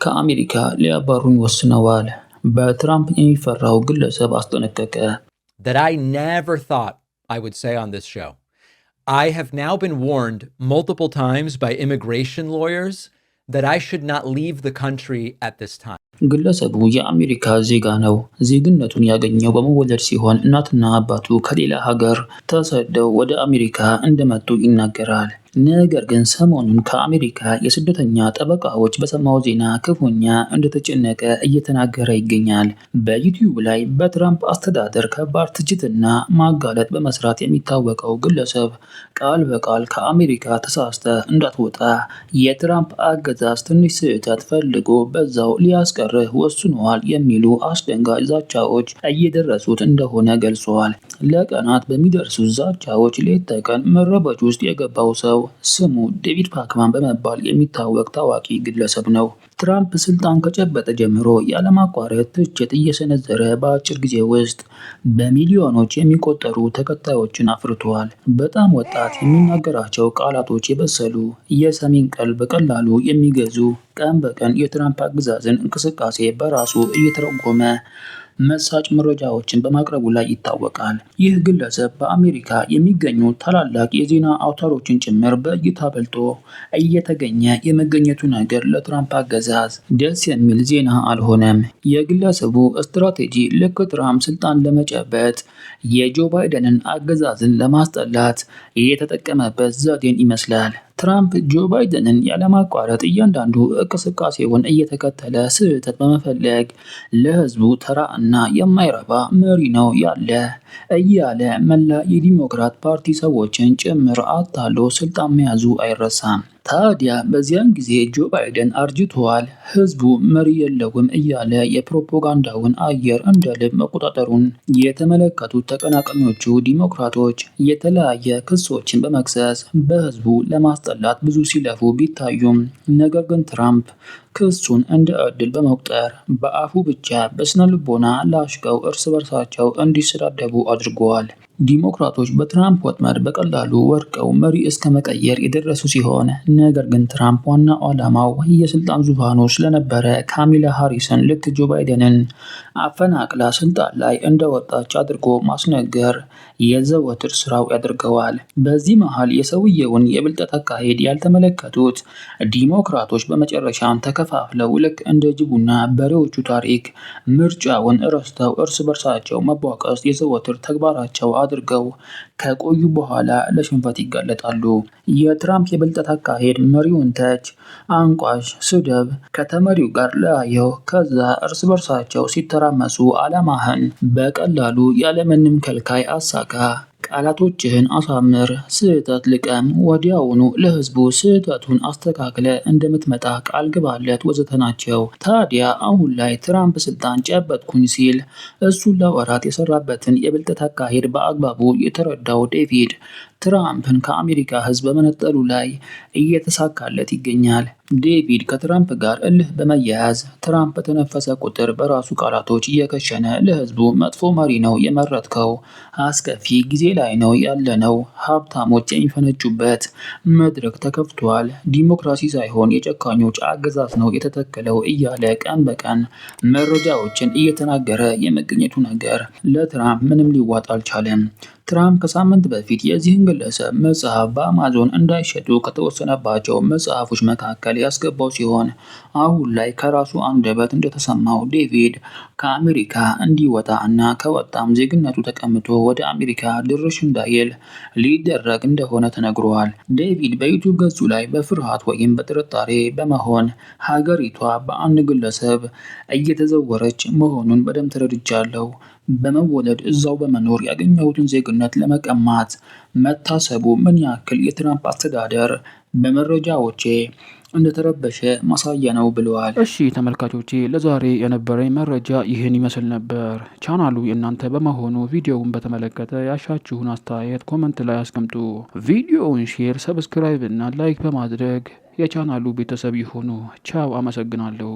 ከአሜሪካ ሊያባሩኝ ወስነዋል። በትራምፕ የሚፈራው ግለሰብ አስጠነቀቀ። That I never thought I would say on this show. I have now been warned multiple times by immigration lawyers that I should not leave the country at this time. ግለሰቡ የአሜሪካ ዜጋ ነው። ዜግነቱን ያገኘው በመወለድ ሲሆን እናትና አባቱ ከሌላ ሀገር ተሰደው ወደ አሜሪካ እንደመጡ ይናገራል። ነገር ግን ሰሞኑን ከአሜሪካ የስደተኛ ጠበቃዎች በሰማው ዜና ክፉኛ እንደተጨነቀ እየተናገረ ይገኛል። በዩቲዩብ ላይ በትራምፕ አስተዳደር ከባድ ትችትና ማጋለጥ በመስራት የሚታወቀው ግለሰብ ቃል በቃል ከአሜሪካ ተሳስተ እንዳትወጣ የትራምፕ አገዛዝ ትንሽ ስህተት ፈልጎ በዛው ሊያስቀርህ ወስኗል የሚሉ አስደንጋጭ ዛቻዎች እየደረሱት እንደሆነ ገልጿል። ለቀናት በሚደርሱ ዛቻዎች ሌት ተቀን መረበሽ ውስጥ የገባው ሰው ስሙ ዴቪድ ፓክማን በመባል የሚታወቅ ታዋቂ ግለሰብ ነው። ትራምፕ ስልጣን ከጨበጠ ጀምሮ ያለማቋረጥ ትችት እየሰነዘረ በአጭር ጊዜ ውስጥ በሚሊዮኖች የሚቆጠሩ ተከታዮችን አፍርቷል። በጣም ወጣት፣ የሚናገራቸው ቃላቶች የበሰሉ፣ የሰሚን ቀልብ በቀላሉ የሚገዙ፣ ቀን በቀን የትራምፕ አገዛዝን እንቅስቃሴ በራሱ እየተረጎመ መሳጭ መረጃዎችን በማቅረቡ ላይ ይታወቃል። ይህ ግለሰብ በአሜሪካ የሚገኙ ታላላቅ የዜና አውታሮችን ጭምር በእይታ በልጦ እየተገኘ የመገኘቱ ነገር ለትራምፕ አገዛዝ ደስ የሚል ዜና አልሆነም። የግለሰቡ ስትራቴጂ ልክ ትራምፕ ስልጣን ለመጨበጥ የጆ ባይደንን አገዛዝን ለማስጠላት የተጠቀመበት ዘዴን ይመስላል። ትራምፕ ጆ ባይደንን ያለማቋረጥ እያንዳንዱ እንቅስቃሴውን እየተከተለ ስህተት በመፈለግ ለህዝቡ ተራ እና የማይረባ መሪ ነው ያለ እያለ መላ የዲሞክራት ፓርቲ ሰዎችን ጭምር አታሎ ስልጣን መያዙ አይረሳም። ታዲያ በዚያን ጊዜ ጆ ባይደን አርጅቷል፣ ህዝቡ መሪ የለውም እያለ የፕሮፓጋንዳውን አየር እንደ ልብ መቆጣጠሩን የተመለከቱት ተቀናቃኞቹ ዲሞክራቶች የተለያየ ክሶችን በመክሰስ በህዝቡ ለማስጠላት ብዙ ሲለፉ ቢታዩም ነገር ግን ትራምፕ ክሱን እንደ ዕድል በመቁጠር በአፉ ብቻ በስነ ልቦና ላሽቀው እርስ በርሳቸው እንዲሰዳደቡ አድርገዋል። ዲሞክራቶች በትራምፕ ወጥመድ በቀላሉ ወድቀው መሪ እስከ መቀየር የደረሱ ሲሆን ነገር ግን ትራምፕ ዋና ዓላማው የስልጣን ዙፋኑ ስለነበረ ካሚላ ሃሪስን ልክ ጆ ባይደንን አፈናቅላ ስልጣን ላይ እንደወጣች አድርጎ ማስነገር የዘወትር ስራው ያደርገዋል። በዚህ መሃል የሰውየውን የብልጠት አካሄድ ያልተመለከቱት ዲሞክራቶች በመጨረሻም ተከፋፍለው ልክ እንደ ጅቡና በሬዎቹ ታሪክ ምርጫውን ረስተው እርስ በርሳቸው መቧቀስ የዘወትር ተግባራቸው አድርገው ከቆዩ በኋላ ለሽንፈት ይጋለጣሉ። የትራምፕ የብልጠት አካሄድ መሪውን ተች፣ አንቋሽ፣ ስደብ፣ ከተመሪው ጋር ለያየው፣ ከዛ እርስ በርሳቸው ሲተራመሱ ዓላማህን በቀላሉ ያለምንም ከልካይ አሳካ፣ ቃላቶችህን አሳምር፣ ስህተት ልቀም፣ ወዲያውኑ ለህዝቡ ስህተቱን አስተካክለ እንደምትመጣ ቃል ግባለት ወዘተ ናቸው። ታዲያ አሁን ላይ ትራምፕ ስልጣን ጨበጥኩኝ ሲል እሱን ለወራት የሰራበትን የብልጠት አካሄድ በአግባቡ የተረዳው ዴቪድ ትራምፕን ከአሜሪካ ህዝብ በመነጠሉ ላይ እየተሳካለት ይገኛል። ዴቪድ ከትራምፕ ጋር እልህ በመያያዝ ትራምፕ በተነፈሰ ቁጥር በራሱ ቃላቶች እየከሸነ ለህዝቡ መጥፎ መሪ ነው የመረጥከው፣ አስከፊ ጊዜ ላይ ነው ያለነው፣ ሀብታሞች የሚፈነጩበት መድረክ ተከፍቷል፣ ዲሞክራሲ ሳይሆን የጨካኞች አገዛዝ ነው የተተከለው እያለ ቀን በቀን መረጃዎችን እየተናገረ የመገኘቱ ነገር ለትራምፕ ምንም ሊዋጥ አልቻለም። ትራምፕ ከሳምንት በፊት የዚህን ግለሰብ መጽሐፍ በአማዞን እንዳይሸጡ ከተወሰነባቸው መጽሐፎች መካከል ያስገባው ሲሆን አሁን ላይ ከራሱ አንደበት እንደተሰማው ዴቪድ ከአሜሪካ እንዲወጣ እና ከወጣም ዜግነቱ ተቀምጦ ወደ አሜሪካ ድርሽ እንዳይል ሊደረግ እንደሆነ ተነግሯል። ዴቪድ በዩቲዩብ ገጹ ላይ በፍርሃት ወይም በጥርጣሬ በመሆን ሀገሪቷ በአንድ ግለሰብ እየተዘወረች መሆኑን በደንብ ተረድቻለሁ፣ በመወለድ እዛው በመኖር ያገኘሁትን ዜግነት ለመቀማት መታሰቡ ምን ያክል የትራምፕ አስተዳደር በመረጃዎቼ እንደተረበሸ ማሳያ ነው ብለዋል። እሺ ተመልካቾቼ ለዛሬ የነበረኝ መረጃ ይህን ይመስል ነበር። ቻናሉ የእናንተ በመሆኑ ቪዲዮውን በተመለከተ ያሻችሁን አስተያየት ኮመንት ላይ አስቀምጡ። ቪዲዮውን ሼር፣ ሰብስክራይብ እና ላይክ በማድረግ የቻናሉ ቤተሰብ ይሁኑ። ቻው፣ አመሰግናለሁ።